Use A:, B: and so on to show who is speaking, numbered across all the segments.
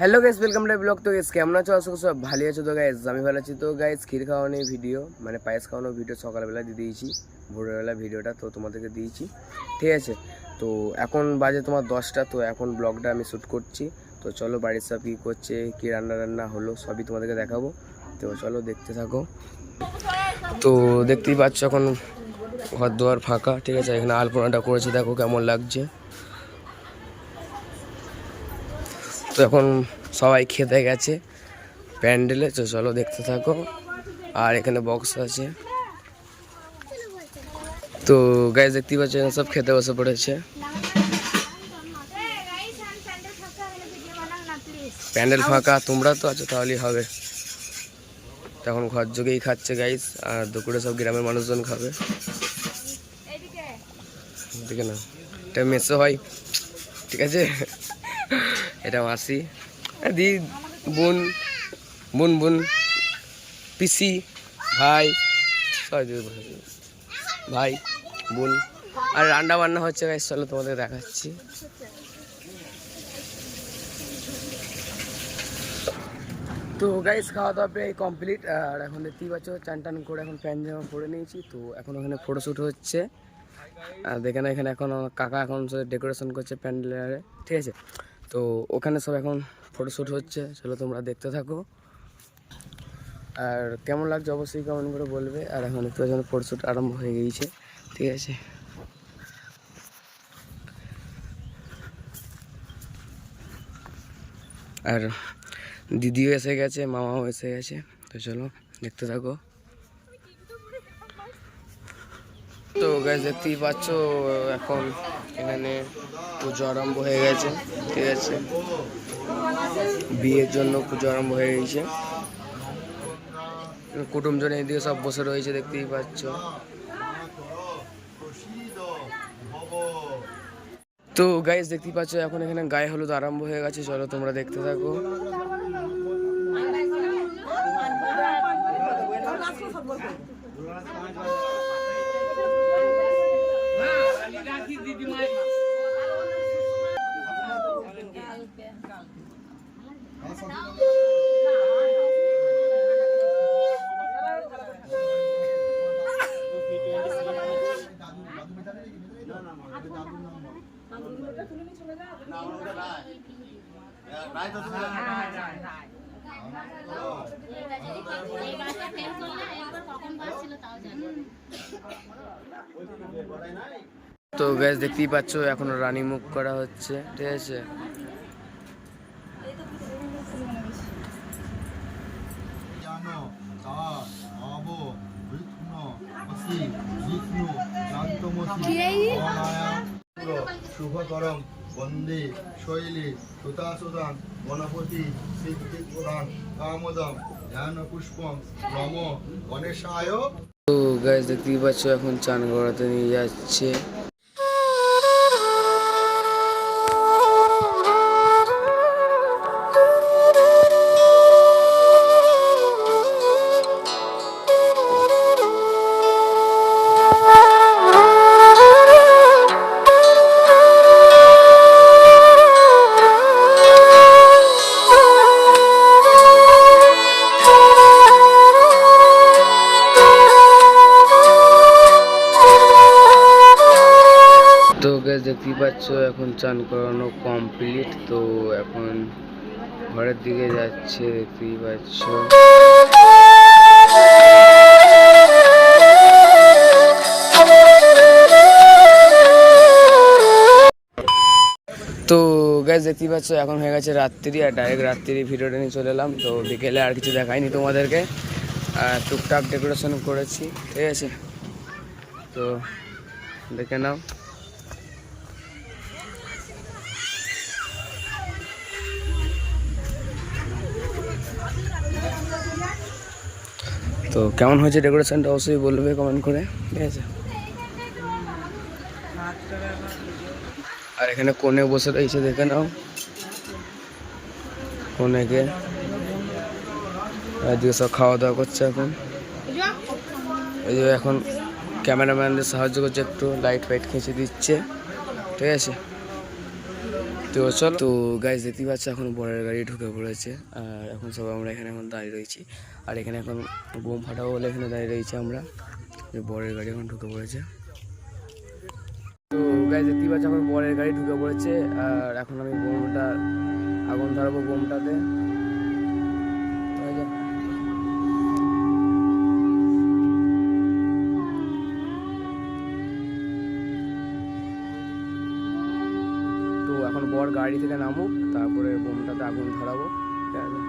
A: Hello guys, welcome to blog. তো guys কেমন আছো? আশা করি সব ভালো আছো। তো গাইস আমি ভালো আছি। তো গাইস ক্ষীর খাওয়ানোর ভিডিও মানে পায়েস খাওয়ানোর ভিডিও সকালবেলা দিয়ে দিয়েছি, ভোরবেলা ভিডিওটা তো তোমাদেরকে দিয়েছি, ঠিক আছে। তো এখন বাজে তোমার 10টা। তো এখন ব্লগটা আমি শ্যুট করছি। তো চলো বাড়ির সব কী করছে, কী রান্না হলো সবই তোমাদেরকে দেখাবো। তো চলো দেখতে থাকো। তো দেখতেই পাচ্ছ এখন ঘর দুয়ার ফাঁকা, ঠিক আছে। এখানে আলপনাটা করেছে, দেখো কেমন লাগছে। তো এখন সবাই খেতে গেছে প্যান্ডেলে। তো চলো দেখতে থাকো। আর এখানে বক্স আছে। তো গাইস দেখতেই পাচ্ছ সব খেতে বসে পড়েছে। প্যান্ডেল ফাঁকা, তোমরা তো আছো তাহলেই হবে। তখন ঘর যোগেই খাচ্ছে গাইস, আর দুপুরে সব গ্রামের মানুষজন খাবে। ঠিক না, এটা মেসো হয়, ঠিক আছে। এটা মাসি, দি, বোন বোন বোন পিসি, ভাই, সবাই ভাই বোন। আর রান্না বান্না হচ্ছে গাইস, চলো তোমাদের দেখাচ্ছি। তো গাইস খাওয়া দাওয়া প্রায় কমপ্লিট। আর এখন দেখতেই পাচ্ছ চান টান করে এখন প্যান্ট জামা পরে নিয়েছি। তো এখন ওখানে ফটোশ্যুট হচ্ছে। আর দেখে না এখানে এখন কাকা এখন ডেকোরেশন করছে প্যান্ডেলে, ঠিক আছে। তো ওখানে সব এখন ফটোশ্যুট হচ্ছে, চলো তোমরা দেখতে থাকো। আর কেমন লাগছে অবশ্যই কেমন করে বলবে। আর এখন একটু যখন ফটোশ্যুট আরম্ভ হয়ে গিয়েছে, ঠিক আছে। আর দিদিও এসে গেছে, মামাও এসে গেছে। তো চলো দেখতে থাকো। তো গাইস দেখতেই পাচ্ছ এখন এখানে পুজো আরম্ভ হয়ে গেছে, ঠিক আছে। বিয়ের জন্য পুজো আরম্ভ হয়ে গেছে। কুটুমজন এদিকে সব বসে রয়েছে, দেখতেই পাচ্ছ। তো গাইস দেখতেই পাচ্ছ এখন এখানে গায়ে হলুদ আরম্ভ হয়ে গেছে, চলো তোমরা দেখতে থাকো। তো গ্যাস দেখতেই পাচ্ছ এখন রানী মুখ করা হচ্ছে, ঠিক আছে।
B: শুভকরম বন্দে শৈলী সুতাসুদান গণপতি সিদ্ধিপ্রদান কামদম ধ্যান পুষ্পম নম গণেশায়।
A: তো গ্যাস দেখতেই পাচ্ছ এখন চান করাতে নিয়ে যাচ্ছে। তো গ্যাস দেখতেই পাচ্ছ এখন চান করানো কমপ্লিট। তো এখন ঘরের দিকে যাচ্ছে, দেখতেই পাচ্ছ। তো গ্যাস দেখতেই পাচ্ছ এখন হয়ে গেছে রাত্রি, আর ডাইরেক্ট রাত্রি ভিডিওটা নিয়ে চলে এলাম। তো বিকেলে আর কিছু দেখাইনি তোমাদেরকে, টুকটাক ডেকোরেশন করেছি, ঠিক আছে। তো দেখে নাও। তো কেমন হয়েছে ডেকোরেশনটা অবশ্যই বলবে কমেন্ট করে, ঠিক আছে। আর এখানে কোণে বসে রয়েছে, দেখে নাও কোণেকে। এদিকে সব খাওয়া দাওয়া করছে এখন। এই যে এখন ক্যামেরাম্যানদের সাহায্য করছে, একটু লাইট ফাইট খেঁচে দিচ্ছে, ঠিক আছে। তো চলো, তো গাইজ দেখতে পাচ্ছ এখন বরের গাড়ি ঢুকে পড়েছে, আর এখন সব আমরা এখানে এখন দাঁড়িয়ে রয়েছি, আর এখানে এখন বোম ফাটাবো বলে এখানে দাঁড়িয়ে রয়েছি আমরা, যে বরের গাড়ি এখন ঢুকে পড়েছে। তো গাইজ দেখতে পাচ্ছ এখন বরের গাড়ি ঢুকে পড়েছে, আর এখন আমি বোমটা আগুন ধরাবো বোমটাতে। তো এখন বর গাড়ি থেকে নামুক, তারপরে বোমটাতে আগুন ধরাবো, ঠিক আছে?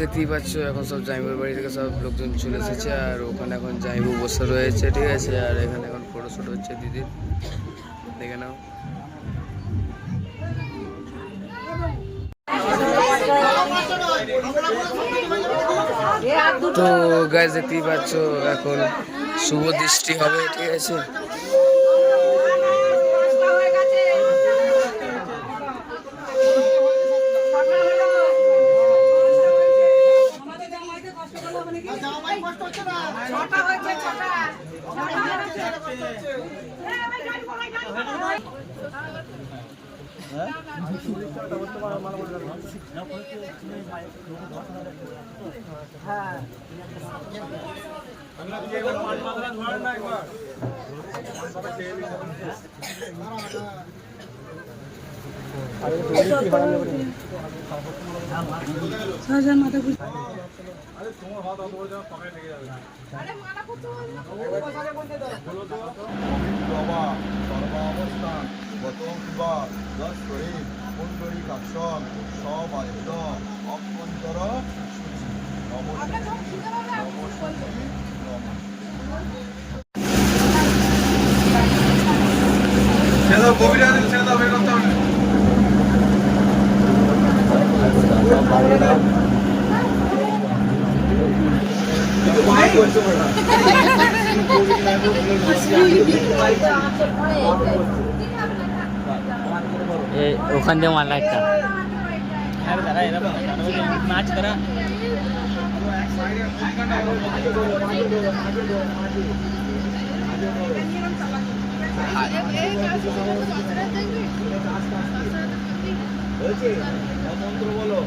A: দেখতেই পাচ্ছ এখন সব জামাইবাবুর বাড়ি থেকে সব লোকজন চলে এসেছে, আর ওখানে এখন জামাইবাবু বসে রয়েছে, ঠিক আছে? আর এখানে এখন ফটোশুট হচ্ছে দিদির, দেখে নাও। তো গাইস দেখতেই পাচ্ছ এখন শুভ দৃষ্টি হবে, ঠিক আছে?
B: সর্বাবস্থান গতম বা দশরে কুণ্ডলী কাক্ষম সবাদ্য অভ্যন্তর ছেড়ে কবিরা ছেড়ে দাও, বের করতে হবে।
C: ওখান দিয়ে মারলা একটা নাচ করা
B: মন্ত্র বলো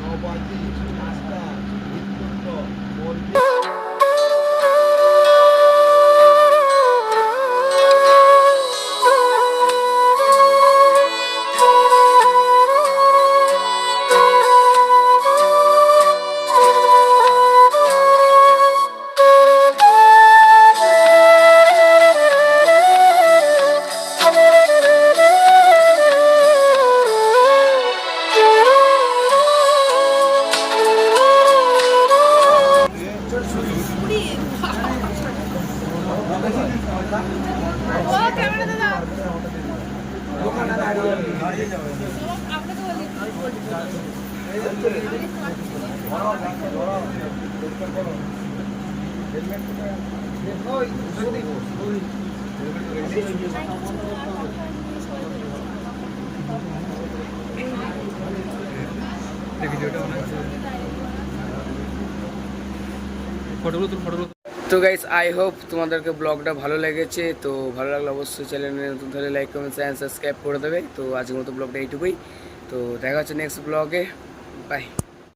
B: নবাজি
A: তো গাইস আই হোপ তোমাদেরকে ব্লগটা ভালো লেগেছে। তো ভালো লাগলে অবশ্যই চ্যানেলে নতুন তাহলে লাইক কমেন্ট শেয়ার সাবস্ক্রাইব করে দেবে। তো আজকের মতো ব্লগটা এইটুকুই। তো দেখা হচ্ছে নেক্সট ব্লগে, বাই।